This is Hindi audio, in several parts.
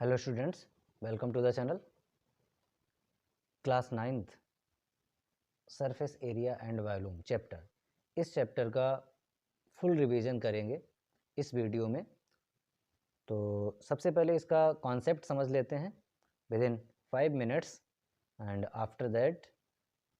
Hello students, welcome to the channel. Class 9th surface area and volume chapter, इस चैप्टर का फुल रिवीजन करेंगे इस वीडियो में। तो सबसे पहले इसका कॉन्सेप्ट समझ लेते हैं with in 5 minutes and after that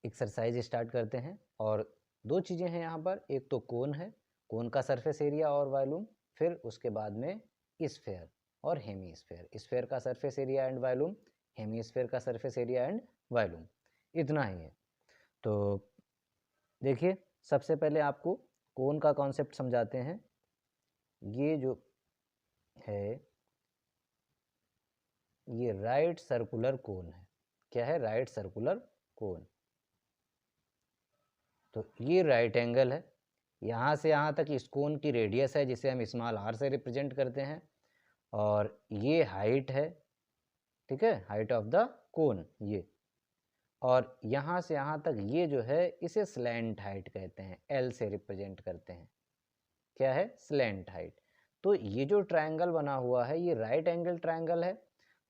exercise start करते हैं। और दो चीज़ें हैं यहाँ पर, एक तो कोन है, कोन का सरफेस एरिया और वॉल्यूम, फिर उसके बाद में स्फेयर और हेमी स्फेयर, स्फेयर का surface area and volume, hemisphere का सरफेस एरिया एंड वॉल्यूम, इतना ही है। तो देखिए, सबसे पहले आपको कोन का कॉन्सेप्ट समझाते हैं। ये जो है ये राइट सर्कुलर कोन है। क्या है? राइट सर्कुलर कोन। तो ये राइट एंगल है, यहाँ से यहाँ तक इस कोन की रेडियस है जिसे हम स्मॉल आर से रिप्रेजेंट करते हैं, और ये हाइट है, ठीक है, हाइट ऑफ द कोन ये। और यहाँ से यहाँ तक ये जो है इसे स्लैंट हाइट कहते हैं, एल से रिप्रेजेंट करते हैं। क्या है? Slant height. तो ये जो ट्रायंगल बना हुआ है ये राइट एंगल ट्रायंगल है,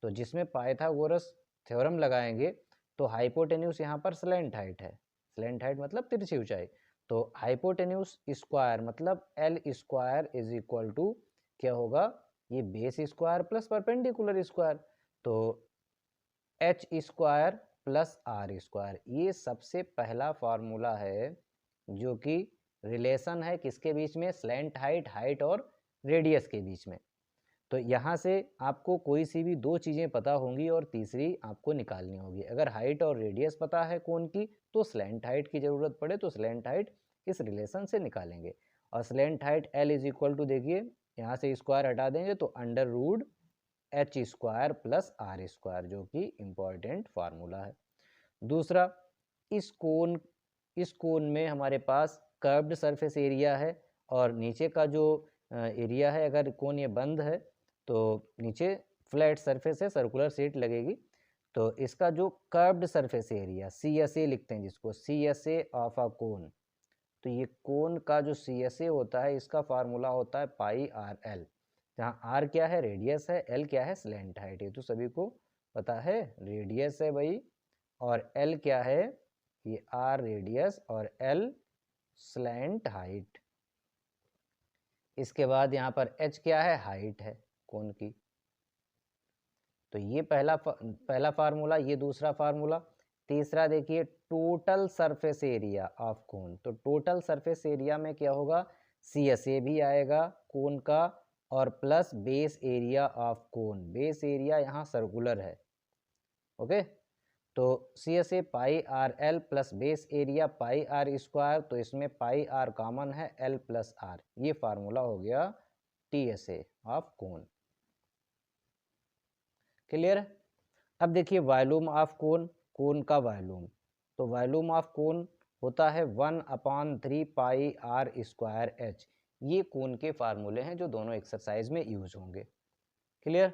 तो जिसमें पाइथागोरस थ्योरम लगाएंगे तो हाइपोटेन्यूस यहाँ पर स्लैंट हाइट है। स्लैंट हाइट मतलब तिरछी ऊंचाई। तो हाइपोटेन्यूस स्क्वायर मतलब L square is equal to क्या होगा? ये base square plus perpendicular square, तो H square plus R square. ये सबसे पहला फार्मूला है जो कि रिलेशन है किसके बीच में? स्लैंट हाइट, हाइट और रेडियस के बीच में। तो यहाँ से आपको कोई सी भी दो चीज़ें पता होंगी और तीसरी आपको निकालनी होगी। अगर हाइट और रेडियस पता है कोन की तो स्लैंट हाइट की ज़रूरत पड़े तो स्लैंट हाइट इस रिलेशन से निकालेंगे। और slant height L is equal to, देखिए यहाँ से स्क्वायर हटा देंगे तो under root H square plus R square, जो कि इम्पॉर्टेंट फार्मूला है। दूसरा, इस कोन में हमारे पास कर्व्ड सरफेस एरिया है, और नीचे का जो एरिया है, अगर कोन ये बंद है तो नीचे फ्लैट सरफेस है, सर्कुलर शीट लगेगी। तो इसका जो कर्व्ड सरफेस एरिया CSA लिखते हैं, जिसको CSA ऑफ अ कोन, तो ये कोन का जो CSA होता है इसका फार्मूला होता है पाई आर एल, जहाँ आर क्या है? रेडियस है, एल क्या है? स्लैंट हाइट है। तो सभी को पता है, रेडियस है भाई, और एल क्या है? ये आर रेडियस और एल स्लैंट हाइट। इसके बाद यहाँ पर एच क्या है? हाइट है कोन की। तो ये पहला फार्मूला, ये दूसरा फार्मूला। तीसरा देखिए, टोटल सरफेस एरिया ऑफ कोन। तो टोटल सरफेस एरिया में क्या होगा? CSA भी आएगा कोन का, और plus base area of cone. Base area यहाँ सर्कुलर है, ओके। तो CSA pi R L plus base area pi R square, तो इसमें पाई आर कॉमन है, एल प्लस आर। ये फार्मूला हो गया TSA ऑफ कोन। क्लियर है? अब देखिए वॉल्यूम ऑफ कोन, कोन का वॉल्यूम। तो वॉल्यूम ऑफ कोन होता है 1/3 पाई आर स्क्वायर एच। ये कोन के फार्मूले हैं जो दोनों एक्सरसाइज में यूज होंगे। क्लियर?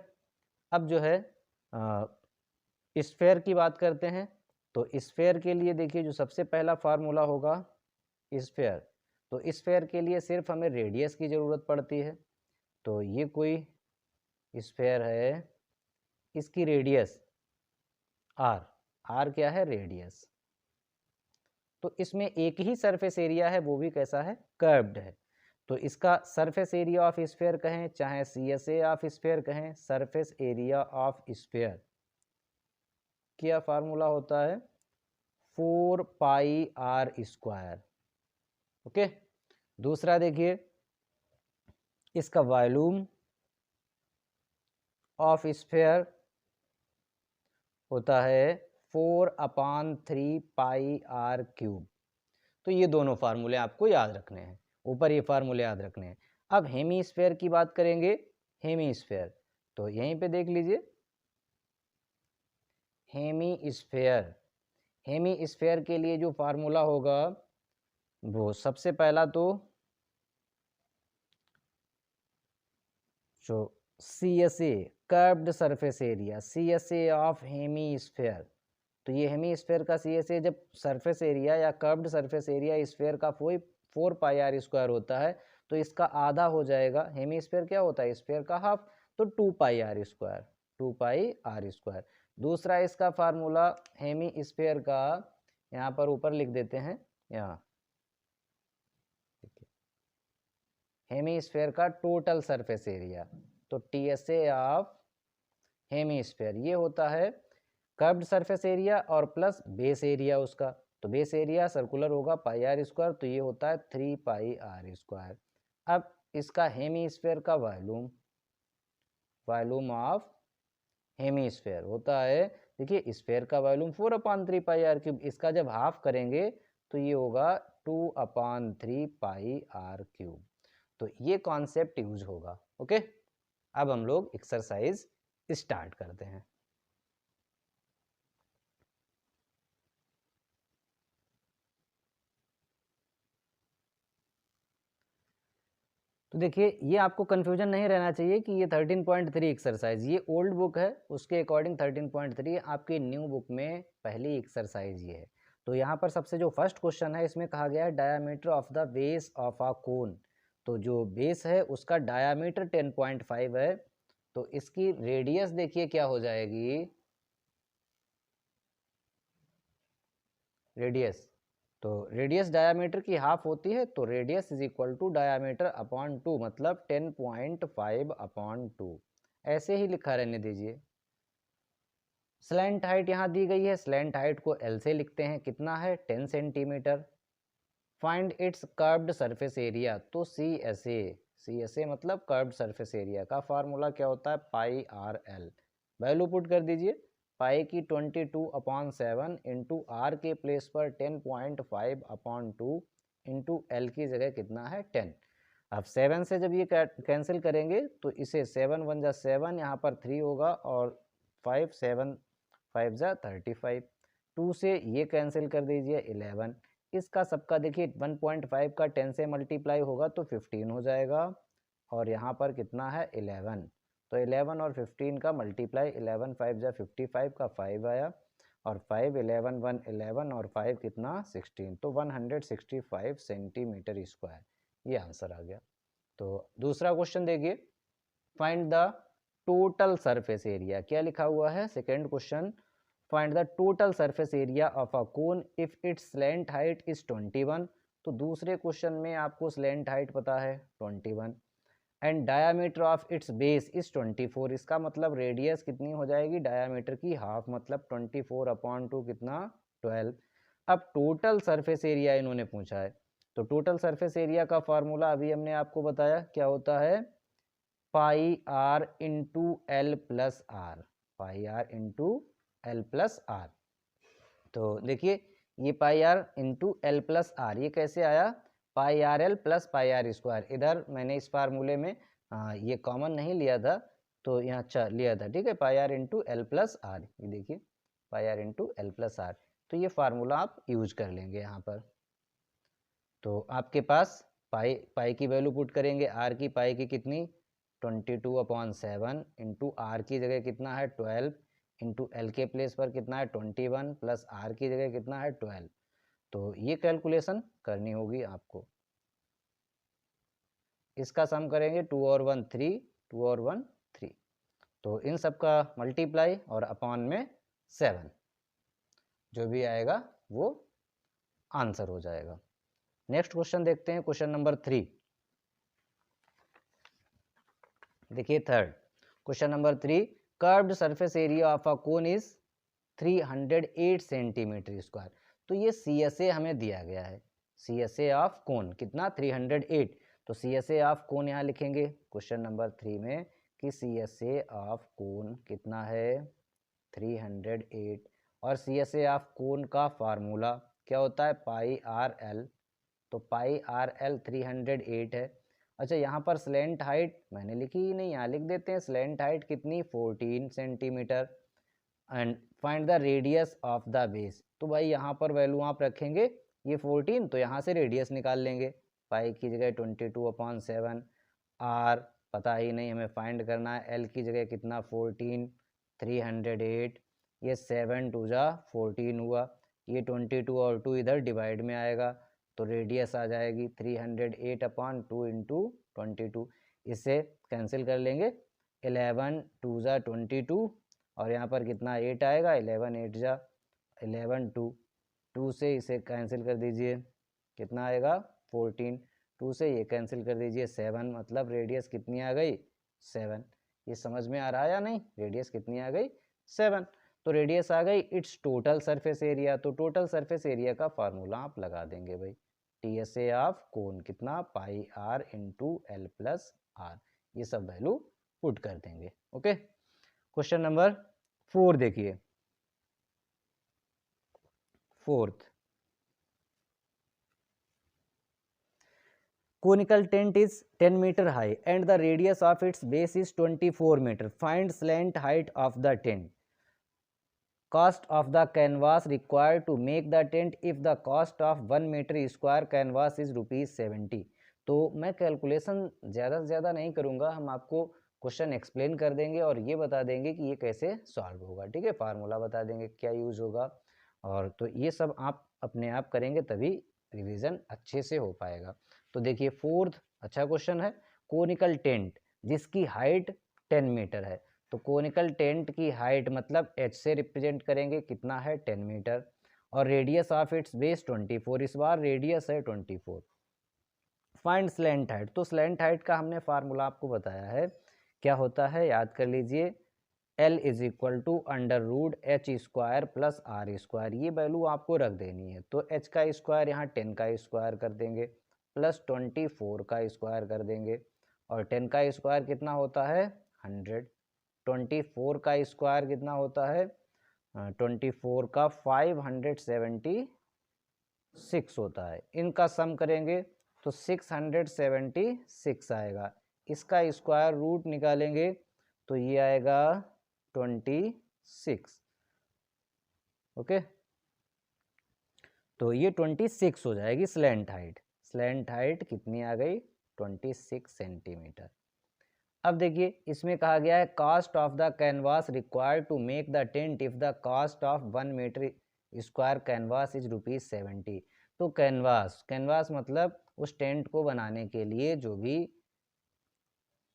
अब जो है स्फेयर की बात करते हैं। तो स्फेयर के लिए देखिए जो सबसे पहला फार्मूला होगा स्फेयर, तो स्फेयर के लिए सिर्फ हमें रेडियस की ज़रूरत पड़ती है। तो ये कोई स्फेयर है, इसकी रेडियस आर, आर क्या है? रेडियस। तो इसमें एक ही सरफेस एरिया है, वो भी कैसा है? कर्व्ड है। तो इसका सरफेस एरिया ऑफ स्फेयर कहें चाहे CSA ऑफ स्फेयर कहें, सरफेस एरिया ऑफ स्फेयर क्या फार्मूला होता है? 4 पाई आर स्क्वायर, ओके। दूसरा देखिए, इसका वॉल्यूम ऑफ स्फेयर होता है 4/3 पाई आर क्यूब। तो ये दोनों फार्मूले आपको याद रखने हैं, ऊपर ये फार्मूले याद रखने हैं। अब हेमी स्फेयर की बात करेंगे। हेमी स्फेयर, तो यहीं पे देख लीजिए, हेमी स्फेयर। हेमी स्फेयर के लिए जो फार्मूला होगा वो सबसे पहला तो जो CSA curved surface area, CSA of hemisphere. तो ये हेमी स्फेयर का CSA जब सरफेस एरिया या कर्व्ड सरफेस एरिया स्फेयर का 4 पाई आर स्क्वायर होता है, तो इसका आधा हो जाएगा। हेमी स्फेयर क्या होता है? स्फेयर का हाफ, तो 2 pi R square, 2 pi R square. दूसरा इसका फार्मूला हेमी स्फीयर का यहाँ पर ऊपर लिख देते हैं, यहाँ हेमी स्फीयर का टोटल सरफेस एरिया, तो टीएसए ऑफ हेमी स्फीयर ये होता है कर्व्ड सरफेस एरिया और प्लस बेस एरिया उसका, तो बेस एरिया सर्कुलर होगा पाई आर स्क्वायर, तो ये होता है 3 पाई आर स्क्वायर। अब इसका हेमी स्फीयर का वॉल्यूम ऑफ हेमी स्फीयर होता है, देखिए स्फीयर का वॉल्यूम 4/3 पाई आर क्यूब, इसका जब हाफ करेंगे तो ये होगा 2/3 पाई आर क्यूब। तो ये कॉन्सेप्ट यूज होगा। ओके, अब हम लोग एक्सरसाइज स्टार्ट करते हैं। तो देखिए ये आपको कंफ्यूजन नहीं रहना चाहिए कि ये 13.3 एक्सरसाइज ये ओल्ड बुक है, उसके अकॉर्डिंग 13.3 आपकी न्यू बुक में पहली एक्सरसाइज ये है। तो यहाँ पर सबसे जो फर्स्ट क्वेश्चन है इसमें कहा गया है diameter of the base of a cone, तो जो बेस है उसका डायामीटर 10.5 है, तो इसकी रेडियस देखिए क्या हो जाएगी, रेडियस, तो रेडियस डायामीटर की हाफ होती है, तो radius is equal to diameter upon 2, मतलब 10.5/2, ऐसे ही लिखा रहने दीजिए। स्लैंट हाइट यहाँ दी गई है, स्लैंट हाइट को एल से लिखते हैं, कितना है 10 centimetre. Find its curved surface area, तो सी एस ए मतलब कर्व्ड सरफेस एरिया का फार्मूला क्या होता है pi R L, value put कर दीजिए, पाई की 22/7 इंटू आर के प्लेस पर 10.5/2 इंटू एल की जगह कितना है 10। अब 7 से जब ये कैंसिल करेंगे तो इसे 7 1 जा 7, यहाँ पर 3 होगा और 5 7 5 जा 35, 2 से ये कैंसिल कर दीजिए 11, इसका सबका देखिए 1.5 का 10 से मल्टीप्लाई होगा तो 15 हो जाएगा, और यहाँ पर कितना है 11, तो 11 और 15 का मल्टीप्लाई 11 5 जा 55 का 5 आया, और 5 11 1 11 और 5 कितना 16, तो 165 सेंटीमीटर स्क्वायर, ये आंसर आ गया। तो दूसरा क्वेश्चन देखिए, find the total surface area, क्या लिखा हुआ है second question, find the total surface area of a cone if it's slant height is 21, तो दूसरे क्वेश्चन में आपको स्लैंट हाइट पता है 21, and diameter of its base is 24, इसका मतलब रेडियस कितनी हो जाएगी डायामीटर की हाफ, मतलब 24/2 कितना 12। अब टोटल सरफेस एरिया इन्होंने पूछा है, तो टोटल सरफेस एरिया का फार्मूला अभी हमने आपको बताया क्या होता है pi R into L plus R, pi R into L plus R. तो देखिए ये pi R into L plus R ये कैसे आया, pi R L plus pi R square, इधर मैंने इस फार्मूले में ये कॉमन नहीं लिया था, तो यहाँ लिया था, ठीक है, pi R into L plus R, ये देखिए pi R into L plus R, तो ये फार्मूला आप यूज कर लेंगे यहाँ पर। तो आपके पास पाई की वैल्यू पुट करेंगे, आर की पाई की कितनी 22/7 इंटू आर की जगह कितना है 12 इंटू एल के प्लेस पर कितना है 21 प्लस आर की जगह कितना है 12, तो ये कैलकुलेशन करनी होगी आपको। इसका सम करेंगे 2 और 1 3, 2 और 1 3, तो इन सब का मल्टीप्लाई और अपॉन में 7, जो भी आएगा वो आंसर हो जाएगा। नेक्स्ट क्वेश्चन देखते हैं, क्वेश्चन नंबर 3, देखिए third question number 3, curved surface area of a cone is 308 centimetre square, तो ये सी एस ए हमें दिया गया है, C S A of cone कितना 308, तो C S A of cone यहाँ लिखेंगे क्वेश्चन नंबर 3 में कि C S A of cone कितना है 308, और C S A of cone का फार्मूला क्या होता है पाई आर एल, तो पाई आर एल 308 है। अच्छा यहाँ पर स्लैंट हाइट मैंने लिखी ही नहीं, यहाँ लिख देते हैं स्लैंट हाइट कितनी 14 centimetre, and find the radius of the base, तो भाई यहाँ पर वैल्यू आप रखेंगे ये 14, तो यहाँ से रेडियस निकाल लेंगे, पाई की जगह 22/7, आर पता ही नहीं हमें फाइंड करना है, एल की जगह कितना 14, 308, ये 7 2 जा 14 हुआ, ये 22 और 2 इधर डिवाइड में आएगा, तो रेडियस आ जाएगी 308/2 इंटू 22, इससे कैंसिल कर लेंगे 11 2 ज़ा 22 और यहाँ पर कितना 8 आएगा, 11 8 ज़ा 11 2 से इसे कैंसिल कर दीजिए, कितना आएगा 14, 2 से ये कैंसिल कर दीजिए 7, मतलब रेडियस कितनी आ गई 7। ये समझ में आ रहा है या नहीं, रेडियस कितनी आ गई 7। तो रेडियस आ गई, इट्स टोटल सरफेस एरिया। तो टोटल सरफेस एरिया का फार्मूला आप लगा देंगे भाई, TSA ऑफ कोन कितना pi r into L plus R, ये सब वैल्यू पुट कर देंगे। ओके, क्वेश्चन नंबर 4 देखिए, fourth, conical tent is 10 meter high and the radius of its base is 24 meter. Find slant height of the tent. Cost of the canvas required to make the tent if the cost of 1 meter square canvas is ₹70। तो मैं कैलकुलेशन ज़्यादा से ज़्यादा नहीं करूँगा, हम आपको क्वेश्चन एक्सप्लेन कर देंगे और ये बता देंगे कि ये कैसे सॉल्व होगा। ठीक है, फार्मूला बता देंगे क्या यूज़ होगा, और तो ये सब आप अपने आप करेंगे तभी रिवीजन अच्छे से हो पाएगा। तो देखिए फोर्थ अच्छा क्वेश्चन है, कोनिकल टेंट जिसकी हाइट 10 मीटर है। तो कोनिकल टेंट की हाइट मतलब h से रिप्रेजेंट करेंगे, कितना है 10 मीटर, और रेडियस ऑफ इट्स बेस 24, इस बार रेडियस है 24। फाइंड स्लैंट हाइट, तो स्लैंट हाइट का हमने फार्मूला आपको बताया है, क्या होता है याद कर लीजिए, L is equal to under root H square plus R square, ये वैल्यू आपको रख देनी है। तो h का स्क्वायर यहाँ 10 का स्क्वायर कर देंगे प्लस 24 का स्क्वायर कर देंगे, और 10 का स्क्वायर कितना होता है 100, 24 का स्क्वायर कितना होता है 24 का 576 होता है, इनका सम करेंगे तो 676 आएगा। इसका स्क्वायर रूट निकालेंगे तो ये आएगा 26। ओके, तो ये 26 हो जाएगी स्लैंट हाइट। स्लैंट हाइट कितनी आ गई 26 सेंटीमीटर। अब देखिए इसमें कहा गया है cost of the canvas required to make the tent if the cost of 1 metre square canvas is ₹70। तो कैनवास मतलब उस टेंट को बनाने के लिए जो भी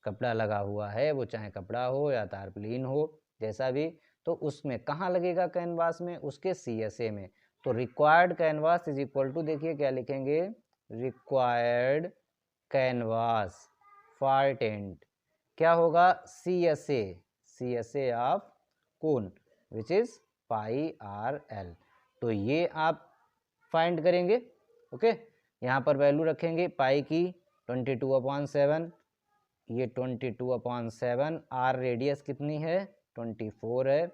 कपड़ा लगा हुआ है, वो चाहे कपड़ा हो या तारपलीन हो जैसा भी, तो उसमें कहाँ लगेगा कैनवास में, उसके CSA में। तो required canvas is equal to, देखिए क्या लिखेंगे, रिक्वायर्ड कैनवास फॉर टेंट क्या होगा CSA of cone which is pi R L. तो ये आप फाइंड करेंगे। ओके, यहाँ पर वैल्यू रखेंगे पाई की 22/7, ये 22/7, आर रेडियस कितनी है 24 है,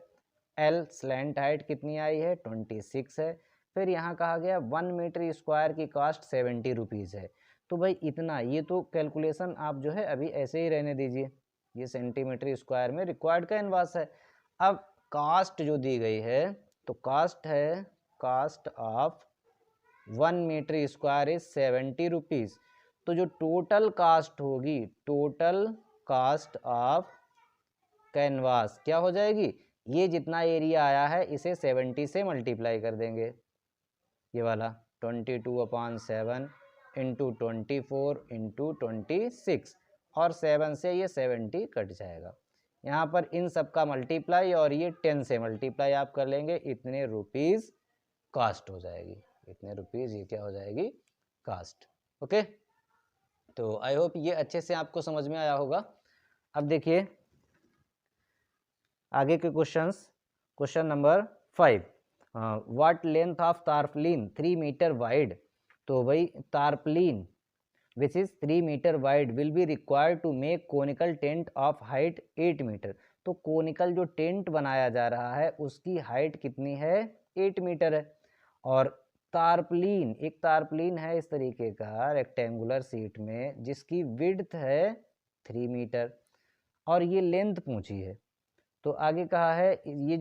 एल स्लैंट हाइट कितनी आई है 26 है। फिर यहाँ कहा गया 1 मीटर स्क्वायर की कॉस्ट ₹70 है। तो भाई इतना, ये तो कैलकुलेशन आप जो है अभी ऐसे ही रहने दीजिए, ये सेंटीमीटर स्क्वायर में रिक्वायर्ड कैनवास है। अब कास्ट जो दी गई है, तो कास्ट है, cost of 1 metre square is ₹70। तो जो टोटल कास्ट होगी, टोटल कास्ट ऑफ कैनवास क्या हो जाएगी, ये जितना एरिया आया है इसे 70 से मल्टीप्लाई कर देंगे, ये वाला 22/7 इंटू 24 इंटू 26, और 7 से ये 70 कट जाएगा। यहाँ पर इन सब का मल्टीप्लाई और ये 10 से मल्टीप्लाई आप कर लेंगे, इतने रुपीज़ कास्ट हो जाएगी, इतने रुपीज़ ये क्या हो जाएगी कास्ट। ओके, तो आई होप ये अच्छे से आपको समझ में आया होगा। अब देखिए आगे के questions, question number 5, what length of tarpaulin 3 metre wide. तो भाई tarpaulin which is 3 metre wide will be required to make conical tent of height 8 metre. तो कोनिकल जो टेंट बनाया जा रहा है उसकी हाइट कितनी है 8 मीटर है, और तारपलिन, एक तारपलिन है इस तरीके का रेक्टेंगुलर सीट में जिसकी विड्थ है 3 मीटर और ये लेंथ पूछी है। तो आगे कहा है ये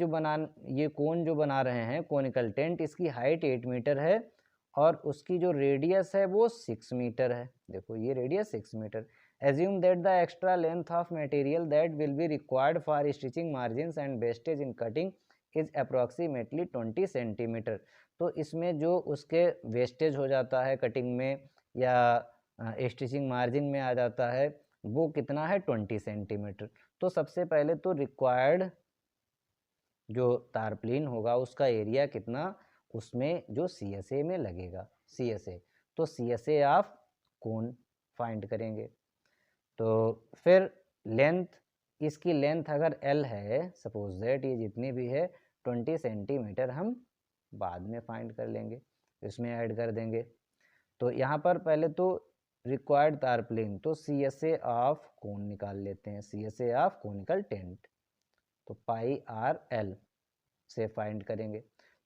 कोन जो बना रहे हैं कोनिकल टेंट, इसकी हाइट 8 मीटर है और उसकी जो रेडियस है वो 6 मीटर है। देखो ये radius 6 metre. Assume that the extra length of material that will be required for stitching margins and wastage in cutting is approximately 20 centimetre. तो इसमें जो उसके वेस्टेज हो जाता है कटिंग में या स्टिचिंग मार्जिन में आ जाता है वो कितना है 20 सेंटीमीटर। तो सबसे पहले तो रिक्वायर्ड जो तारप्लिन होगा उसका एरिया कितना, उसमें जो CSA में लगेगा, CSA, तो CSA ऑफ कोन फाइंड करेंगे। तो फिर लेंथ, इसकी लेंथ अगर L है, सपोज दैट ये जितनी भी है 20 सेंटीमीटर, हम बाद में फाइंड कर लेंगे, इसमें ऐड कर देंगे। तो यहाँ पर पहले तो रिक्वायर्ड तारप्लिन, तो CSA ऑफ कोन निकाल लेते हैं, CSA ऑफ कोनिकल टेंट, तो पाई आर एल से फाइंड करेंगे।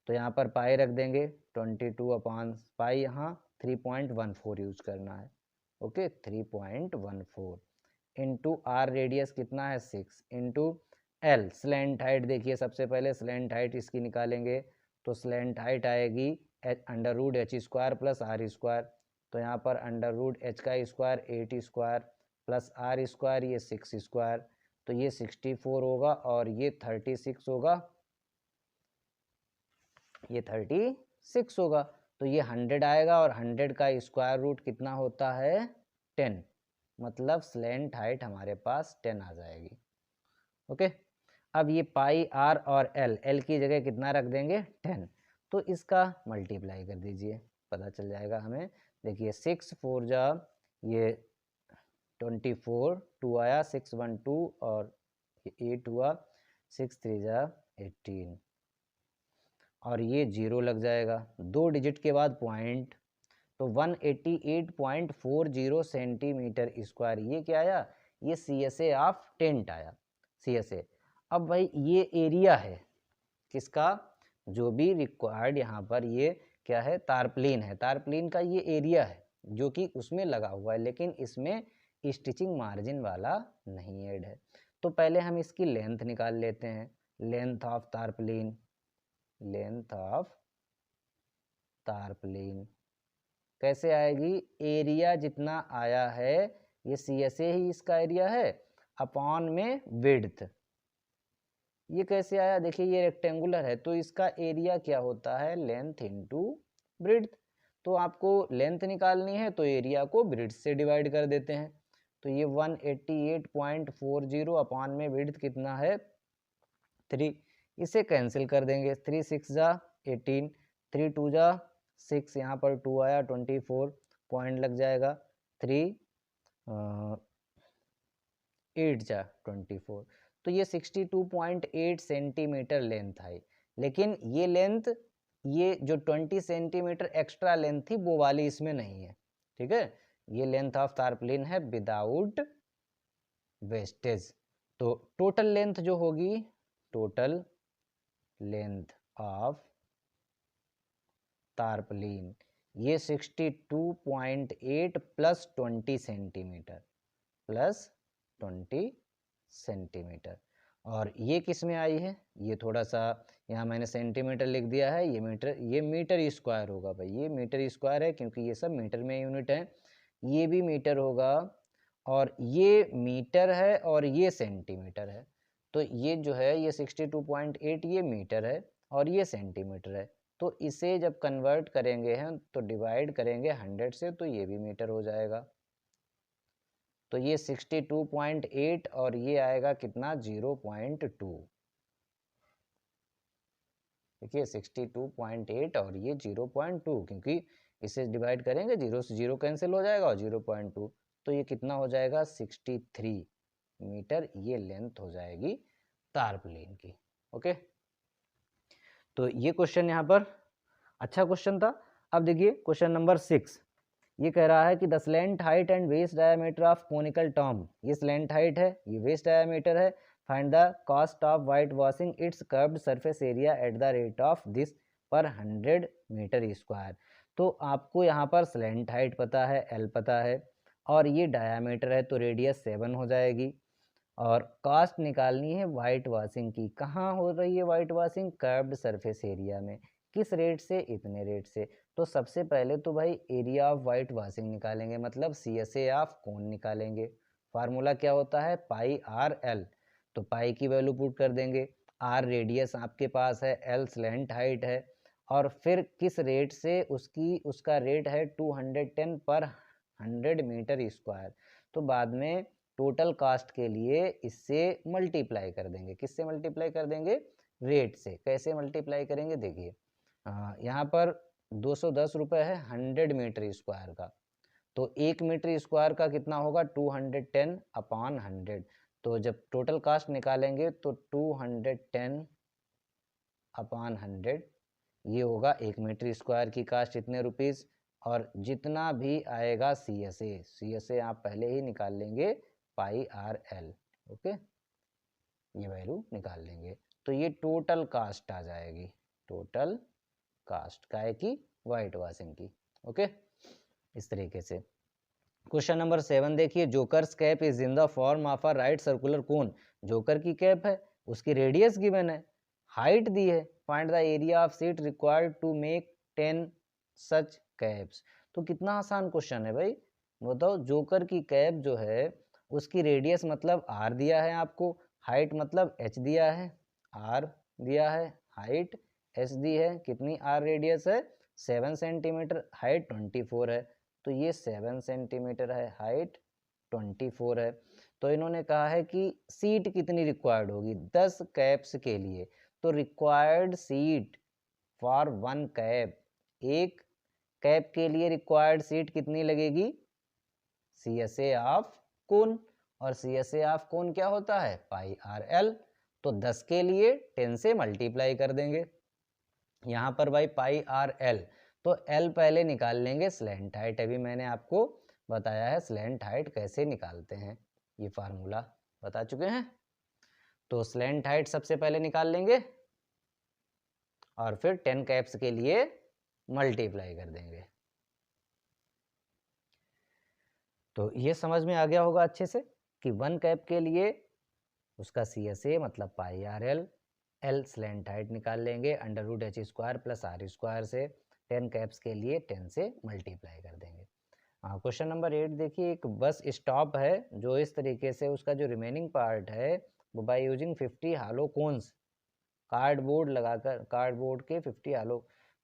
तो यहाँ पर पाई रख देंगे 22 अपॉन पाई, यहाँ 3.14 यूज करना है, ओके 3.14 इंटू आर रेडियस कितना है 6 इंटू एल स्लैंट हाइट, देखिए सबसे पहले स्लैंट हाइट इसकी निकालेंगे, तो स्लैंट हाइट आएगी under root H square plus R square, तो यहाँ पर अंडर रूट एच का square 8 square plus R square ये 6 स्क्वायर, तो ये 64 होगा और ये 36 होगा, ये 36 होगा, तो ये 100 आएगा और 100 का स्क्वायर रूट कितना होता है 10, मतलब स्लैंट हाइट हमारे पास 10 आ जाएगी, ओके। अब ये पाई आर और एल की जगह कितना रख देंगे 10, तो इसका मल्टीप्लाई कर दीजिए, पता चल जाएगा हमें। देखिए 6 4 जा ये 24, 2 आया 6 1 2 और 8 हुआ, 6 3 जा 18 और ये 0 लग जाएगा, 2 डिजिट के बाद पॉइंट, तो 188.40 सेंटीमीटर स्क्वायर, ये क्या आया, ये CSA ऑफ टेंट आया, CSA। अब भाई ये एरिया है किसका, जो भी रिक्वायर्ड यहाँ पर ये क्या है तारप्लिन है, तारप्लिन का ये एरिया है जो कि उसमें लगा हुआ है, लेकिन इसमें स्टिचिंग मार्जिन वाला नहीं ऐड है। तो पहले हम इसकी लेंथ निकाल लेते हैं, लेंथ ऑफ तारप्लिन, लेंथ ऑफ तारप्लिन कैसे आएगी, एरिया जितना आया है ये CSA ही इसका एरिया है अपॉन में विड्थ, ये कैसे आया, देखिए ये रेक्टेंगुलर है तो इसका एरिया क्या होता है लेंथ इनटू ब्रेड्थ, तो आपको लेंथ निकालनी है तो एरिया को ब्रेड्थ से डिवाइड कर देते हैं, तो ये 188.40 अपॉन में ब्रेड्थ कितना है 3, इसे कैंसिल कर देंगे, 3 6 जा 18, 3 2 जा 6, यहाँ पर 2 आया 24, पॉइंट लग जाएगा 3 8 जा 24, तो ये 62.8 सेंटीमीटर लेंथ आई, लेकिन ये लेंथ, ये जो 20 सेंटीमीटर एक्स्ट्रा लेंथ थी वो वाली इसमें नहीं है, ठीक है, ये लेंथ ऑफ तारप्लिन है विदाउट वेस्टेज। तो टोटल लेंथ जो होगी, टोटल लेंथ ऑफ तारप्लिन ये 62.8 प्लस 20 सेंटीमीटर, प्लस 20 सेंटीमीटर, और ये किस में आई है, ये थोड़ा सा यहाँ मैंने सेंटीमीटर लिख दिया है, ये मीटर, ये मीटर स्क्वायर होगा भाई, ये मीटर स्क्वायर है क्योंकि ये सब मीटर में यूनिट है, ये भी मीटर होगा और ये मीटर है और ये सेंटीमीटर है, तो ये जो है ये 62.8 ये मीटर है और ये सेंटीमीटर है, तो इसे जब कन्वर्ट करेंगे हम तो डिवाइड करेंगे 100 से, तो ये भी मीटर हो जाएगा, तो ये 62.8 और ये आएगा कितना 0.2, देखिए 62.8 और ये 0.2, क्योंकि इसे डिवाइड करेंगे 0 से 0 कैंसिल हो जाएगा और 0.2, तो ये कितना हो जाएगा 63 मीटर, ये लेंथ हो जाएगी तारप्लिन की, ओके। तो ये क्वेश्चन यहाँ पर अच्छा क्वेश्चन था। अब देखिए क्वेश्चन नंबर 6, ये कह रहा है कि the slant height and waste diameter of conical tomb, ये स्लैंट हाइट है, ये वेस्ट डायमीटर है, find the cost of white washing its curved surface area at the rate of this per 100 metre square. तो आपको यहाँ पर स्लैंट हाइट पता है, L पता है, और ये डायामीटर है तो रेडियस 7 हो जाएगी, और कॉस्ट निकालनी है वाइट वॉशिंग की, कहाँ हो रही है white washing, curved surface area में, किस रेट से, इतने रेट से। तो सबसे पहले तो भाई एरिया ऑफ वाइट वॉशिंग निकालेंगे, मतलब CSA ऑफ कोन निकालेंगे, फार्मूला क्या होता है पाई आर एल, तो पाई की वैल्यू पुट कर देंगे, आर रेडियस आपके पास है, एल स्लैंट हाइट है, और फिर किस रेट से, उसका रेट है 210 पर 100 मीटर स्क्वायर, तो बाद में टोटल कास्ट के लिए इससे मल्टीप्लाई कर देंगे। किससे मल्टीप्लाई कर देंगे? रेट से। कैसे मल्टीप्लाई करेंगे? देखिए यहाँ पर 210 रुपये है 100 मीटर स्क्वायर का, तो 1 मीटर स्क्वायर का कितना होगा? 210 अपॉन 100। तो जब टोटल कास्ट निकालेंगे तो 210 अपॉन 100 ये होगा 1 मीटर स्क्वायर की कास्ट इतने रुपीज़। और जितना भी आएगा CSA आप पहले ही निकाल लेंगे पाई आर एल। ओके, ये वैल्यू निकाल लेंगे तो ये टोटल कास्ट आ जाएगी। टोटल कास्ट काय की? वाइट वॉशिंग की। ओके, इस तरीके से। क्वेश्चन नंबर 7 देखिए, joker's cap is in the form of a right circular cone. Joker की कैप है, उसकी रेडियस गिवन है, हाइट दी है, find the area of sheet required to make 10 such caps. तो कितना आसान क्वेश्चन है भाई, बताओ। जोकर की कैप जो है उसकी रेडियस मतलब r दिया है आपको, हाइट मतलब h दिया है, r दिया है, हाइट h दी है, कितनी r रेडियस है? 7 सेंटीमीटर, हाइट 24 है, तो ये 7 सेंटीमीटर है, हाइट 24 है। तो इन्होंने कहा है कि सीट कितनी रिक्वायर्ड होगी 10 कैप्स के लिए। तो रिक्वायर्ड सीट फॉर 1 कैप, एक कैप के लिए रिक्वायर्ड सीट कितनी लगेगी? CSA ऑफ कोन, और CSA ऑफ कोन क्या होता है? Pi R L. तो 10 के लिए 10 से मल्टीप्लाई कर देंगे। यहाँ पर भाई पाई आर एल, तो एल पहले निकाल लेंगे स्लैंट हाइट। अभी मैंने आपको बताया है स्लैंट हाइट कैसे निकालते हैं, ये फार्मूला बता चुके हैं। तो स्लैंट हाइट सबसे पहले निकाल लेंगे और फिर 10 कैप्स के लिए मल्टीप्लाई कर देंगे। तो ये समझ में आ गया होगा अच्छे से कि 1 कैप के लिए उसका CSA मतलब pi R L, L slant height निकाल लेंगे √h² प्लस r² से, 10 कैप्स के लिए 10 से मल्टीप्लाई कर देंगे। क्वेश्चन नंबर 8 देखिए, एक बस स्टॉप है जो इस तरीके से उसका जो रिमेनिंग पार्ट है वो by using 50 hollow cones, cardboard लगाकर,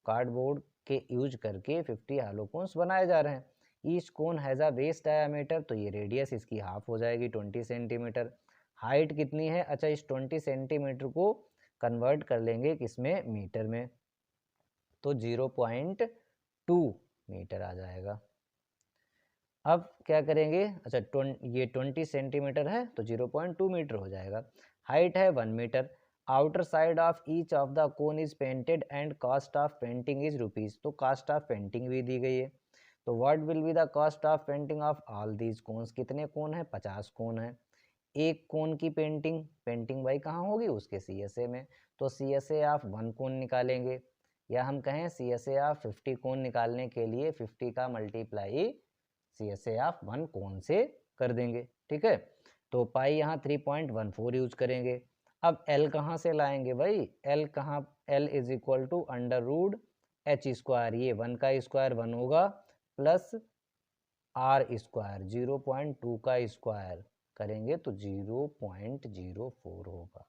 कार्डबोर्ड के यूज करके 50 हालो कोन्स बनाए जा रहे हैं। Each cone has a base diameter, तो ये रेडियस इसकी हाफ हो जाएगी 20 सेंटीमीटर। हाइट कितनी है? अच्छा, इस 20 सेंटीमीटर को कन्वर्ट कर लेंगे किसमें? मीटर में, तो 0.2 मीटर आ जाएगा। अब क्या करेंगे? अच्छा, ये 20 सेंटीमीटर है तो 0.2 मीटर हो जाएगा। हाइट है 1 metre. Outer side of each of the cone is painted and cost of painting is rupees, तो कॉस्ट ऑफ पेंटिंग भी दी गई है। तो what will be the cost of painting of all these cones? कितने कोन है? 50 कोन है। एक कोन की पेंटिंग भाई कहाँ होगी? उसके CSA में, तो CSA ऑफ 1 कोन निकालेंगे, या हम कहें CSA ऑफ 50 कोन निकालने के लिए 50 का मल्टीप्लाई CSA ऑफ 1 कोन से कर देंगे। ठीक है, तो पाई यहाँ 3.14 यूज करेंगे। अब L कहाँ से लाएंगे भाई? L कहाँ? L is equal to √h², ये 1 का स्क्वायर 1 होगा प्लस r², 0.2 का स्क्वायर करेंगे तो 0.04 होगा।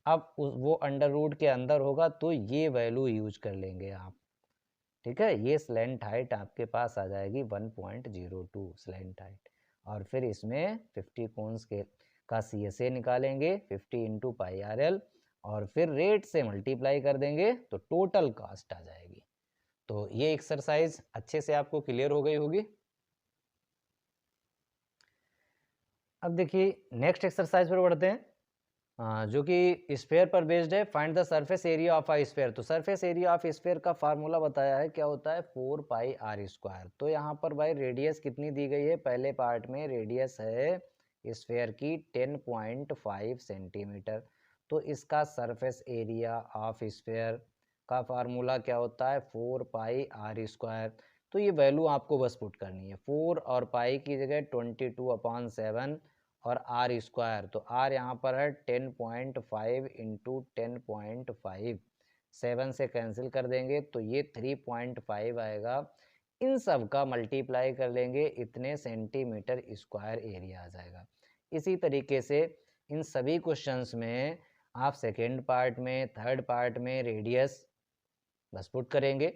अब वो अंडर रूट के अंदर होगा तो ये वैल्यू यूज कर लेंगे आप। ठीक है, ये स्लैंट हाइट आपके पास आ जाएगी 1.02 स्लैंट हाइट। और फिर इसमें 50 कोन्स के का CSA निकालेंगे 50 इंटू पाई आर एल, और फिर रेट से मल्टीप्लाई कर देंगे तो टोटल कास्ट आ जाएगी। तो ये एक्सरसाइज अच्छे से आपको क्लियर हो गई होगी। अब देखिए नेक्स्ट एक्सरसाइज पर बढ़ते हैं, जो कि स्फीयर पर बेस्ड है। Find the surface area of a sphere. तो सरफेस एरिया ऑफ स्फीयर का फार्मूला बताया है, क्या होता है? 4 पाई r²। तो यहाँ पर भाई रेडियस कितनी दी गई है? पहले पार्ट में रेडियस है स्फीयर की 10.5 सेंटीमीटर। तो इसका सरफेस एरिया ऑफ स्फीयर का फार्मूला क्या होता है? 4 पाई r²। तो ये वैल्यू आपको बस पुट करनी है, 4 और पाई की जगह 22/7 और r²। तो r यहाँ पर है 10.5 इंटू 10.5, 7 से कैंसिल कर देंगे तो ये 3.5 आएगा। इन सब का मल्टीप्लाई कर लेंगे, इतने सेंटीमीटर स्क्वायर एरिया आ जाएगा। इसी तरीके से इन सभी क्वेश्चंस में आप सेकेंड पार्ट में, थर्ड पार्ट में रेडियस बस पुट करेंगे।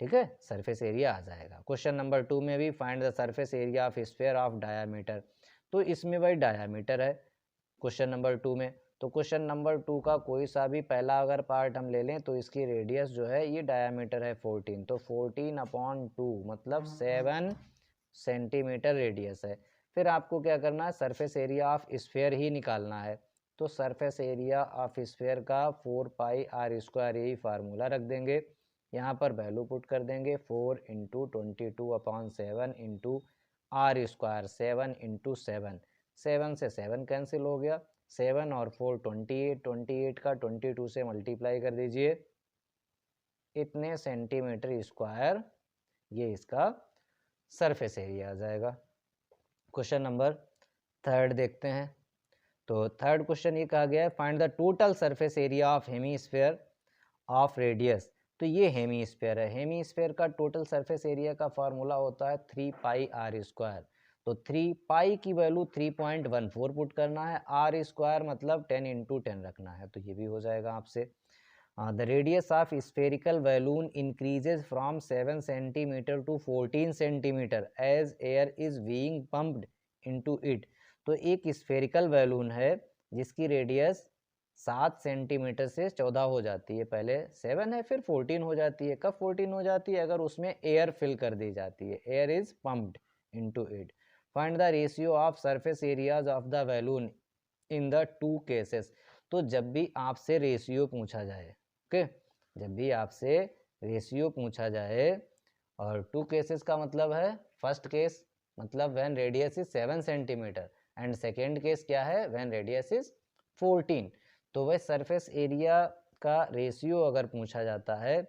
ठीक है, सरफेस एरिया आ जाएगा। क्वेश्चन नंबर 2 में भी find the surface area of sphere of diameter. तो तो इसमें भाई डायामीटर है क्वेश्चन नंबर 2 में। तो क्वेश्चन नंबर 2 का कोई सा भी पहला अगर पार्ट हम ले लें तो इसकी रेडियस जो है ये डायामीटर है 14, तो 14/2 मतलब 7 सेंटीमीटर रेडियस है। फिर आपको क्या करना है, सरफेस एरिया ऑफ स्फीयर ही निकालना है। तो सरफेस एरिया ऑफ स्फीयर का 4πr², यही फार्मूला रख देंगे, यहाँ पर वैल्यू पुट कर देंगे 4 × 22/7 × r², 7 × 7, 7 से 7 कैंसिल हो गया, 7 और 4 28, 28 का 22 से मल्टीप्लाई कर दीजिए, इतने सेंटीमीटर स्क्वायर ये इसका सरफेस एरिया आ जाएगा। क्वेश्चन नंबर 3 देखते हैं। तो थर्ड क्वेश्चन ये कहा गया है, find the total surface area of hemisphere of radius. तो ये हेमीस्फीयर है, हेमीस्फीयर का टोटल सरफेस एरिया का फार्मूला होता है 3πr²। तो 3π की वैल्यू 3.14 पुट करना है, r² मतलब 10 × 10 रखना है, तो ये भी हो जाएगा आपसे। The radius of spherical balloon increases from 7 cm to 14 cm as air is being pumped into it। तो एक स्फेरिकल बैलून है जिसकी रेडियस 7 सेंटीमीटर से 14 हो जाती है, पहले 7 है फिर 14 हो जाती है। कब 14 हो जाती है, अगर उसमें एयर फिल कर दी जाती है, air is pumped into it. Find the ratio of surface areas of the balloon in the 2 cases. तो जब भी आपसे रेशियो पूछा जाए, ओके, जब भी आपसे रेशियो पूछा जाए, और 2 केसेस का मतलब है, फर्स्ट केस मतलब when radius is 7 centimetre and second case क्या है, व्हेन रेडियस इज 14। तो वह सरफेस एरिया का रेशियो अगर पूछा जाता है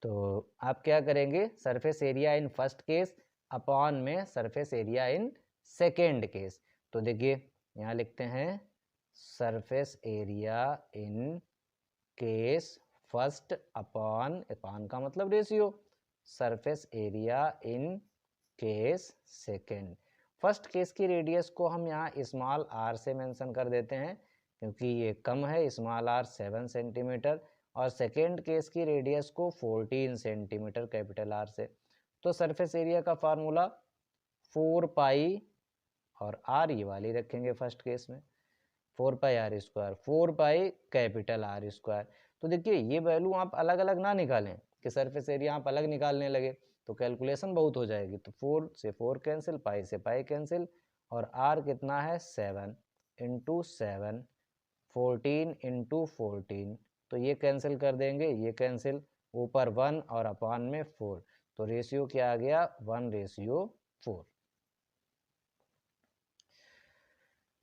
तो आप क्या करेंगे, surface area in first case upon में surface area in second case. तो देखिए यहाँ लिखते हैं surface area in case first upon, upon का मतलब ratio, surface area in case second. First case की रेडियस को हम यहाँ स्मॉल r से मेंशन कर देते हैं क्योंकि ये कम है, स्मॉल r 7 सेंटीमीटर, और सेकेंड केस की रेडियस को 14 सेंटीमीटर कैपिटल R से। तो सरफेस एरिया का फार्मूला 4π और r ये वाली रखेंगे फर्स्ट केस में, 4πr², 4π कैपिटल R²। तो देखिए ये वैल्यू आप अलग अलग ना निकालें कि सरफेस एरिया आप अलग निकालने लगे तो कैलकुलेशन बहुत हो जाएगी। तो 4 से 4 कैंसिल, पाई से पाई कैंसिल, और r कितना है 7 × 7, 14 × 14, तो ये कैंसिल कर देंगे, ये कैंसिल, ऊपर 1 और अपॉन में 4, तो रेशियो क्या आ गया 1:4।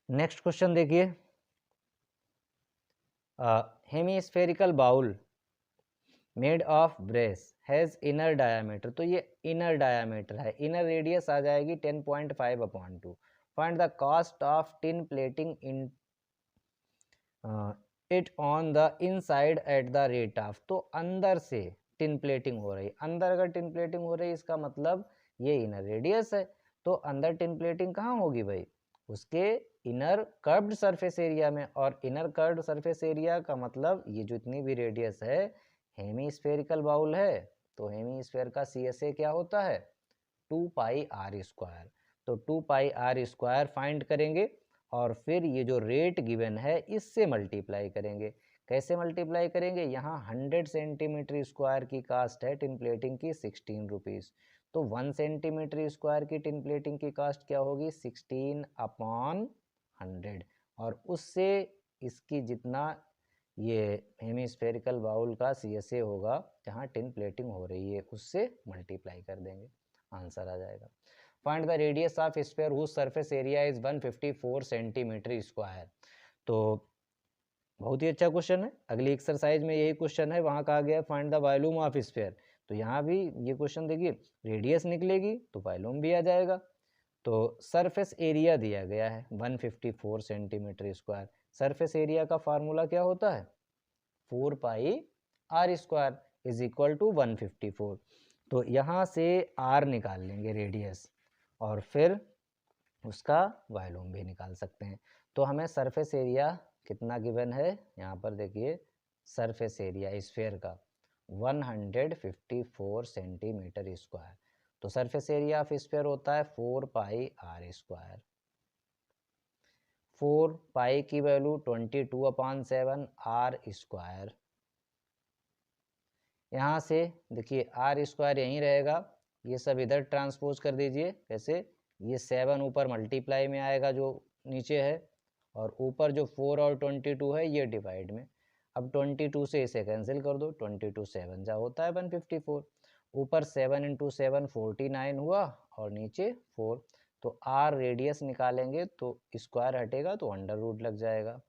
नेक्स्ट क्वेश्चन देखिए, hemispherical bowl made of brass has inner diameter. तो ये इनर डायामीटर है, इनर रेडियस आ जाएगी 10.5/2। Find the cost of tin plating in it on the inside at the rate of. तो अंदर से टिन प्लेटिंग हो रही, अंदर अगर टिन प्लेटिंग हो रही इसका मतलब ये इनर रेडियस है। तो अंदर टिन प्लेटिंग कहाँ होगी भाई, उसके इनर कर्व्ड सरफेस एरिया में, और इनर कर्व्ड सरफेस एरिया का मतलब ये जो इतनी भी रेडियस है, हेमीस्फेरिकल बाउल है तो हेमीस्फेयर का CSA क्या होता है 2πr²। तो 2πr² फाइंड करेंगे और फिर ये जो रेट गिवन है इससे मल्टीप्लाई करेंगे। कैसे मल्टीप्लाई करेंगे, यहाँ 100 सेंटीमीटर स्क्वायर की कास्ट है टिन प्लेटिंग की 16 रुपीज़, तो 1 सेंटीमीटर स्क्वायर की टिन प्लेटिंग की कास्ट क्या होगी 16/100, और उससे इसकी जितना ये हेमीस्फेरिकल बाउल का CSA होगा जहाँ टिन प्लेटिंग हो रही है उससे मल्टीप्लाई कर देंगे, आंसर आ जाएगा। Find the radius of sphere whose surface area is 154 centimetre square. तो बहुत ही अच्छा क्वेश्चन है, अगली एक्सरसाइज में यही क्वेश्चन है, वहाँ कहा गया find the volume of sphere. तो यहाँ भी ये क्वेश्चन देखिए, रेडियस निकलेगी तो वॉल्यूम भी आ जाएगा। तो सरफेस एरिया दिया गया है 154 सेंटीमीटर स्क्वायर, सरफेस एरिया का फार्मूला क्या होता है 4πr² इज इक्वल टू 154। तो यहाँ से r निकाल लेंगे रेडियस और फिर उसका वॉल्यूम भी निकाल सकते हैं। तो हमें सरफेस एरिया कितना गिवन है, यहाँ पर देखिए सरफेस एरिया स्फीयर का 154 सेंटीमीटर स्क्वायर। तो सरफेस एरिया ऑफ स्फीयर होता है 4πr²। 4 पाई की वैल्यू 22/7 आर स्क्वायर। यहाँ से देखिए आर स्क्वायर यहीं रहेगा, ये सब इधर ट्रांसपोज कर दीजिए। कैसे? ये 7 ऊपर मल्टीप्लाई में आएगा जो नीचे है, और ऊपर जो 4 और 22 है ये डिवाइड में। अब 22 से इसे कैंसिल कर दो, 22 7 जा होता है 154। ऊपर 7 × 7 49 हुआ, और नीचे 4। तो आर रेडियस निकालेंगे तो स्क्वायर हटेगा तो अंडर रूट लग जाएगा,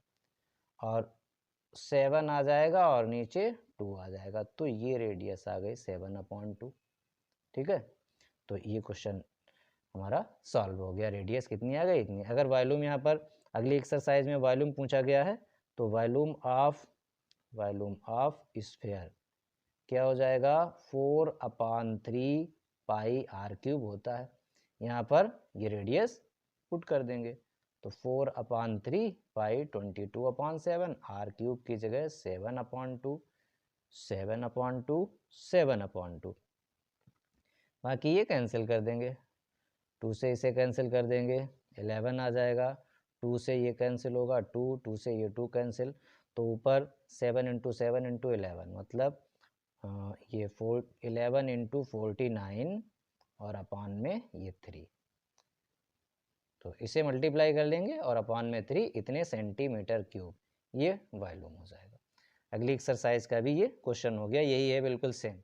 और 7 आ जाएगा और नीचे 2 आ जाएगा। तो ये रेडियस आ गई 7/2। ठीक है, तो ये क्वेश्चन हमारा सॉल्व हो गया। रेडियस कितनी आ गई? इतनी। अगर वॉल्यूम यहाँ पर अगली एक्सरसाइज में वॉल्यूम पूछा गया है तो वॉल्यूम ऑफ स्फीयर क्या हो जाएगा? 4/3 पाई r³ होता है। यहाँ पर ये रेडियस पुट कर देंगे तो 4/3 पाई 22/7 r³ की जगह 7/2 7/2 7/2। बाकी ये कैंसिल कर देंगे, 2 से इसे कैंसिल कर देंगे, 11 आ जाएगा। 2 से ये कैंसिल होगा, 2 से ये 2 कैंसिल, तो ऊपर 7 × 7 × 11 मतलब ये 11 × 49 और अपान में ये 3। तो इसे मल्टीप्लाई कर लेंगे और अपान में 3 इतने cm³, ये वॉल्यूम हो जाएगा। अगली एक्सरसाइज का भी ये क्वेश्चन हो गया, यही है बिल्कुल same.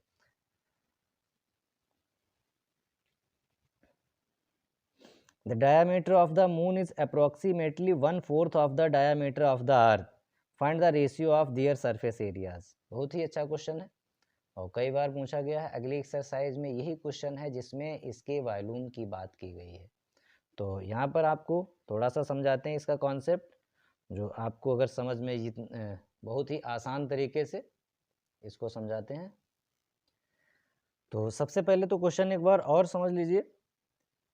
The diameter of the moon is approximately 1/4 of the diameter of the earth. Find the ratio of their surface areas. बहुत ही अच्छा क्वेश्चन है और कई बार पूछा गया है। अगली एक्सरसाइज में यही क्वेश्चन है जिसमें इसके वॉल्यूम की बात की गई है। तो यहाँ पर आपको थोड़ा सा समझाते हैं इसका कॉन्सेप्ट, जो आपको अगर समझ में बहुत ही आसान तरीके से इसको समझाते हैं। तो सबसे पहले तो क्वेश्चन एक बार और समझ लीजिए।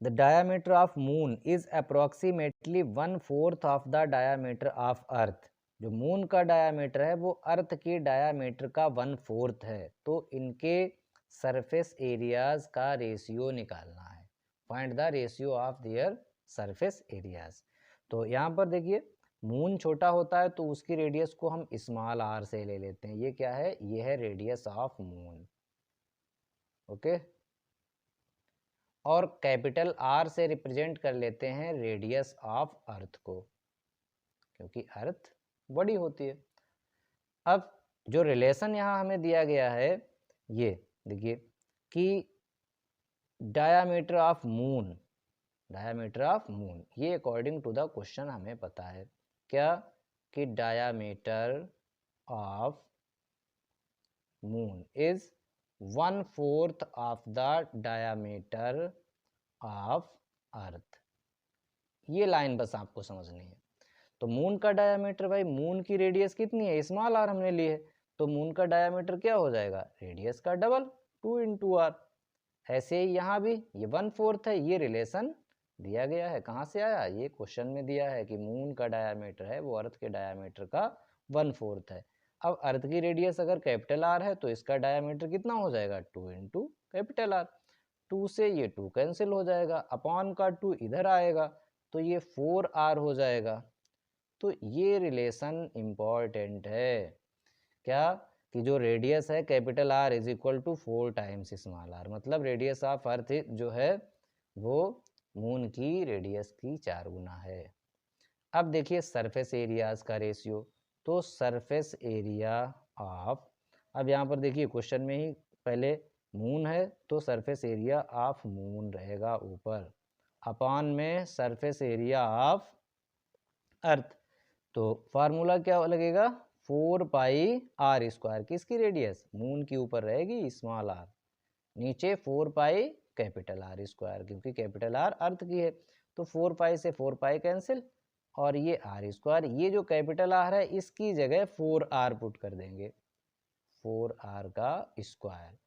The diameter of moon is approximately 1/4 of the diameter of earth. जो मून का डायामीटर है वो अर्थ के डायामीटर का 1/4 है। तो इनके सरफेस एरियाज का रेशियो निकालना है। Find the ratio of their surface areas. तो यहाँ पर देखिए मून छोटा होता है तो उसकी रेडियस को हम स्मॉल आर से ले लेते हैं। ये क्या है? ये है रेडियस ऑफ मून। ओके, और कैपिटल आर से रिप्रेजेंट कर लेते हैं रेडियस ऑफ अर्थ को, क्योंकि अर्थ बड़ी होती है। अब जो रिलेशन यहाँ हमें दिया गया है ये देखिए कि डायामीटर ऑफ मून ये अकॉर्डिंग टू द क्वेश्चन हमें पता है क्या? कि diameter of moon is 1/4 of the diameter of earth. ये लाइन बस आपको समझनी है। तो मून का डायामीटर, भाई मून की रेडियस कितनी है? स्मॉल आर हमने ली है, तो मून का डायामीटर क्या हो जाएगा? रेडियस का डबल, 2 × r। ऐसे ही यहाँ भी ये 1/4 है। ये रिलेशन दिया गया है, कहाँ से आया? ये क्वेश्चन में दिया है कि मून का डायामीटर है वो अर्थ के डायामीटर का 1/4 है। अब अर्थ की रेडियस अगर कैपिटल आर है तो इसका डायामीटर कितना हो जाएगा? 2 × कैपिटल आर। 2 से ये 2 कैंसिल हो जाएगा, अपॉन का 2 इधर आएगा तो ये 4r हो जाएगा। तो ये रिलेशन इम्पॉर्टेंट है क्या? कि जो रेडियस है capital R is equal to 4 times small R, मतलब रेडियस ऑफ अर्थ जो है वो मून की रेडियस की 4 गुना है। अब देखिए सरफेस एरियाज का रेशियो। तो सरफेस एरिया ऑफ, अब यहाँ पर देखिए क्वेश्चन में ही पहले मून है तो सरफेस एरिया ऑफ मून रहेगा ऊपर, अपॉन में सरफेस एरिया ऑफ अर्थ। तो फार्मूला क्या लगेगा? 4 पाई आर स्क्वायर। किसकी रेडियस? मून की ऊपर रहेगी स्मॉल आर, नीचे 4 पाई कैपिटल आर स्क्वायर, क्योंकि कैपिटल आर अर्थ की है। तो 4 पाई से 4 पाई कैंसिल, और ये आर स्क्वायर, ये जो कैपिटल आर है इसकी जगह 4r पुट कर देंगे, 4r का स्क्वायर।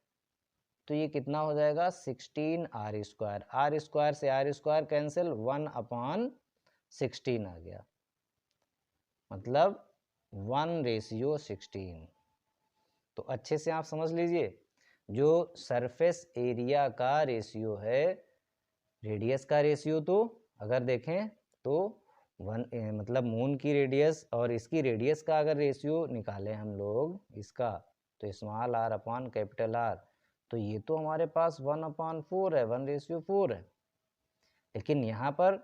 तो ये कितना हो जाएगा? 16r square. आर स्क्वायर से आर स्क्वायर कैंसिल, 1/16 आ गया, मतलब 1/16। तो अच्छे से आप समझ लीजिए, जो सरफेस एरिया का रेशियो है रेडियस का रेशियो, तो अगर देखें तो मतलब मून की रेडियस और इसकी रेडियस का अगर रेशियो निकालें हम लोग इसका, तो small R upon capital R, तो ये तो हमारे पास 1/4 है, 1/4 है। लेकिन यहाँ पर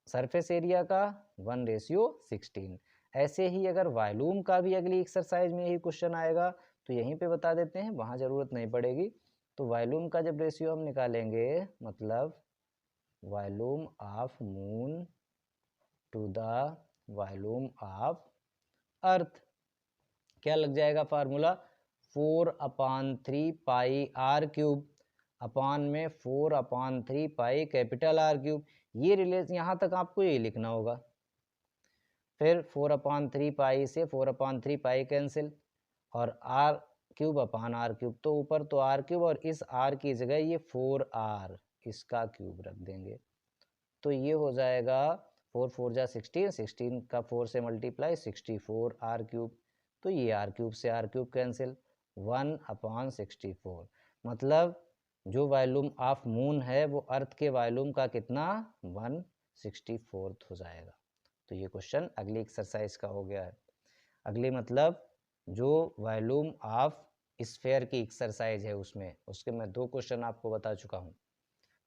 सरफेस एरिया का 1/16। ऐसे ही अगर वॉल्यूम का भी अगली एक्सरसाइज में यही क्वेश्चन आएगा तो यहीं पे बता देते हैं, वहाँ ज़रूरत नहीं पड़ेगी। तो वॉल्यूम का जब रेशियो हम निकालेंगे, मतलब volume of moon to the volume of earth, क्या लग जाएगा formula, 4/3 pi R cube upon में 4/3 पाई कैपिटल आर क्यूब। ये रिलेशन यहाँ तक आपको ये लिखना होगा। फिर 4/3 पाई से 4/3 पाई कैंसिल, और R cube upon R cube, तो ऊपर तो आर क्यूब और इस आर की जगह ये 4r इसका क्यूब रख देंगे, तो ये हो जाएगा 4 4 जा 16, 16 का 4 से मल्टीप्लाई 64 आर क्यूब, तो ये आर क्यूब से आर क्यूब कैंसिल, 1/64। मतलब जो वॉल्यूम ऑफ मून है वो अर्थ के वॉल्यूम का कितना, 1/64 हो जाएगा। तो ये क्वेश्चन अगली एक्सरसाइज का हो गया है। अगली मतलब जो वॉल्यूम ऑफ स्फेयर की एक्सरसाइज है उसके मैं 2 क्वेश्चन आपको बता चुका हूँ,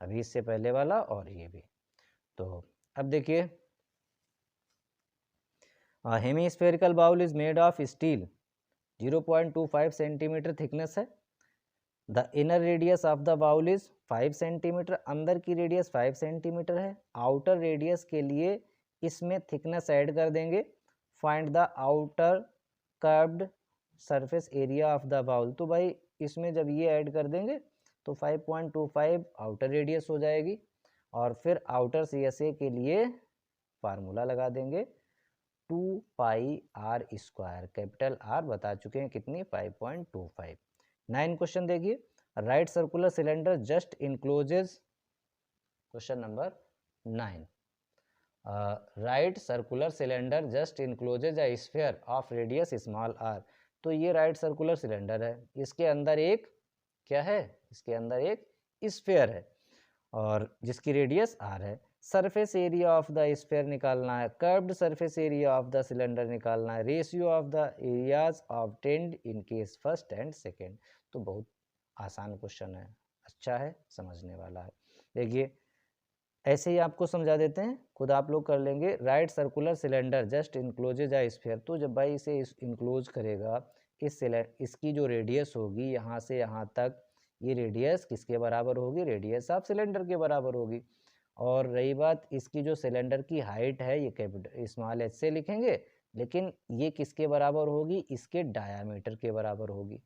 अभी इससे पहले वाला और ये भी। तो अब देखिए, hemispherical bowl is made of steel, 0.25 centimetre thickness है। The inner radius of the bowl is 5 centimetre, अंदर की रेडियस 5 सेंटीमीटर है। आउटर रेडियस के लिए इसमें थिकनेस ऐड कर देंगे। Find the outer curved surface area of the bowl, तो भाई इसमें जब ये ऐड कर देंगे तो 5.25 आउटर रेडियस हो जाएगी, और फिर आउटर CSA के लिए फार्मूला लगा देंगे 2 pi R square, capital R बता चुके हैं कितनी, 5.25। 9 क्वेश्चन देखिए, right circular cylinder just encloses, question number 9, right circular cylinder just encloses a sphere of radius small R. तो ये राइट सर्कुलर सिलेंडर है, इसके अंदर एक क्या है, इसके अंदर एक स्फीयर है और जिसकी रेडियस आर है। Surface area of the sphere निकालना है, curved surface area of the cylinder निकालना है, ratio of the areas obtained in case first and second. तो बहुत आसान क्वेश्चन है, अच्छा है, समझने वाला है। देखिए ऐसे ही आपको समझा देते हैं, खुद आप लोग कर लेंगे। Right circular cylinder just encloses a sphere, तो जब भाई इसे इनक्लोज करेगा, इसकी जो रेडियस होगी यहाँ से यहाँ तक, ये रेडियस किसके बराबर होगी, रेडियस ऑफ सिलेंडर के बराबर होगी। और रही बात इसकी जो सिलेंडर की हाइट है, ये कैपिटल स्मॉल h से लिखेंगे, लेकिन ये किसके बराबर होगी, इसके डायामीटर के बराबर होगी।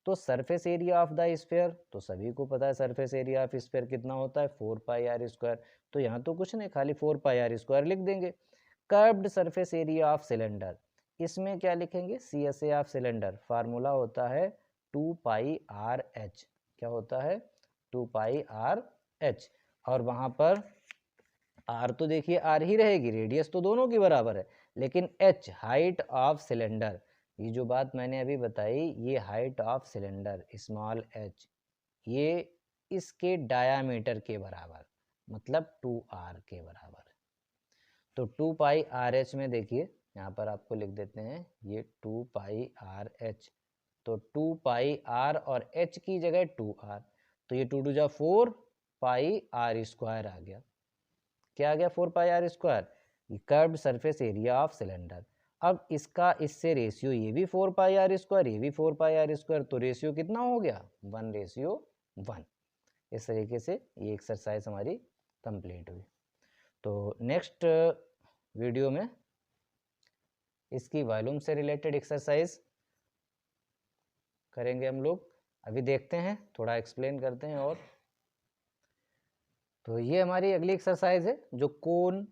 तो surface area of the sphere, तो सभी को पता है सरफेस एरिया ऑफ स्फीयर कितना होता है, 4 पाई आर स्क्वायर, तो यहाँ तो कुछ नहीं, खाली 4 पाई आर स्क्वायर लिख देंगे। Curved surface area of cylinder, इसमें क्या लिखेंगे, CSA ऑफ सिलेंडर, फार्मूला होता है 2 पाई आर एच, क्या होता है, 2 पाई आर एच, और वहाँ पर आर तो देखिए आर ही रहेगी, रेडियस तो दोनों की बराबर है, लेकिन एच हाइट ऑफ सिलेंडर, ये जो बात मैंने अभी बताई, ये height of cylinder small h, ये इसके डायामीटर के बराबर, मतलब 2r के बराबर। तो 2 पाई आर एच में देखिए यहाँ पर आपको लिख देते हैं ये 2 पाई आर एच, तो 2 पाई आर और h की जगह 2r, तो ये 2 2 जा 4 पाई आर स्क्वायर आ गया। क्या आ गया, 4 pi R square, curved surface area of cylinder. अब इसका इससे रेशियो, ये भी 4 पाई आर स्क्वायर, ये भी 4 पाई आर स्क्वायर, तो रेशियो कितना हो गया, 1:1। इस तरीके से ये एक्सरसाइज हमारी कंप्लीट हुई। तो नेक्स्ट वीडियो में इसकी वॉल्यूम से रिलेटेड एक्सरसाइज करेंगे हम लोग। अभी देखते हैं, थोड़ा एक्सप्लेन करते हैं। और तो ये हमारी अगली एक्सरसाइज है जो कोन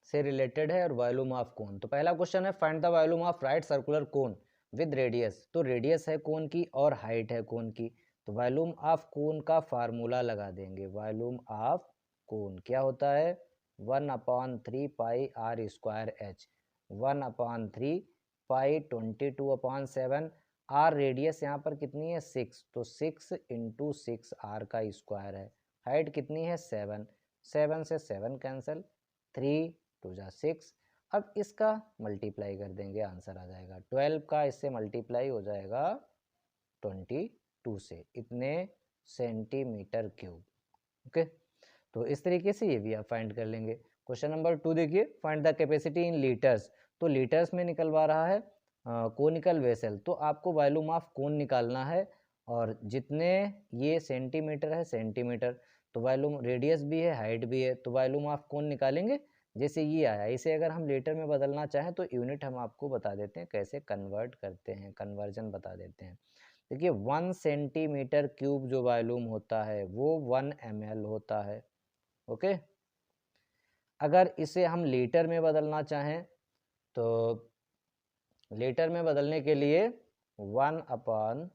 से रिलेटेड है और वॉल्यूम ऑफ कोन। तो पहला क्वेश्चन है, find the volume of right circular cone with radius. तो रेडियस है कोन की और हाइट है कोन की, तो वॉल्यूम ऑफ कोन का फार्मूला लगा देंगे। वॉल्यूम ऑफ कोन क्या होता है, 1/3 pi R square H, 1/3 pi 22/7। R radius यहाँ पर कितनी है, 6, तो 6 × 6 आर का स्क्वायर है। हाइट कितनी है, 7, 7 से 7 कैंसिल, 3 2 जा 6। अब इसका मल्टीप्लाई कर देंगे, आंसर आ जाएगा 12 का इससे मल्टीप्लाई हो जाएगा 22 से, इतने सेंटीमीटर क्यूब। ओके, तो इस तरीके से ये भी आप फाइंड कर लेंगे। क्वेश्चन नंबर 2 देखिए, find the capacity in litres. तो लीटर्स में निकलवा रहा है कोनिकल वेसल, तो आपको वॉल्यूम ऑफ कोन निकालना है, और जितने ये सेंटीमीटर है सेंटीमीटर, तो वॉल्यूम रेडियस भी है हाइट भी है, तो वॉल्यूम ऑफ कोन निकालेंगे। जैसे ये आया, इसे अगर हम लीटर में बदलना चाहें तो यूनिट हम आपको बता देते हैं कैसे कन्वर्ट करते हैं, कन्वर्जन बता देते हैं। देखिए 1 सेंटीमीटर क्यूब जो वॉल्यूम होता है वो 1 ml होता है। ओके, अगर इसे हम लीटर में बदलना चाहें तो लीटर में बदलने के लिए 1/10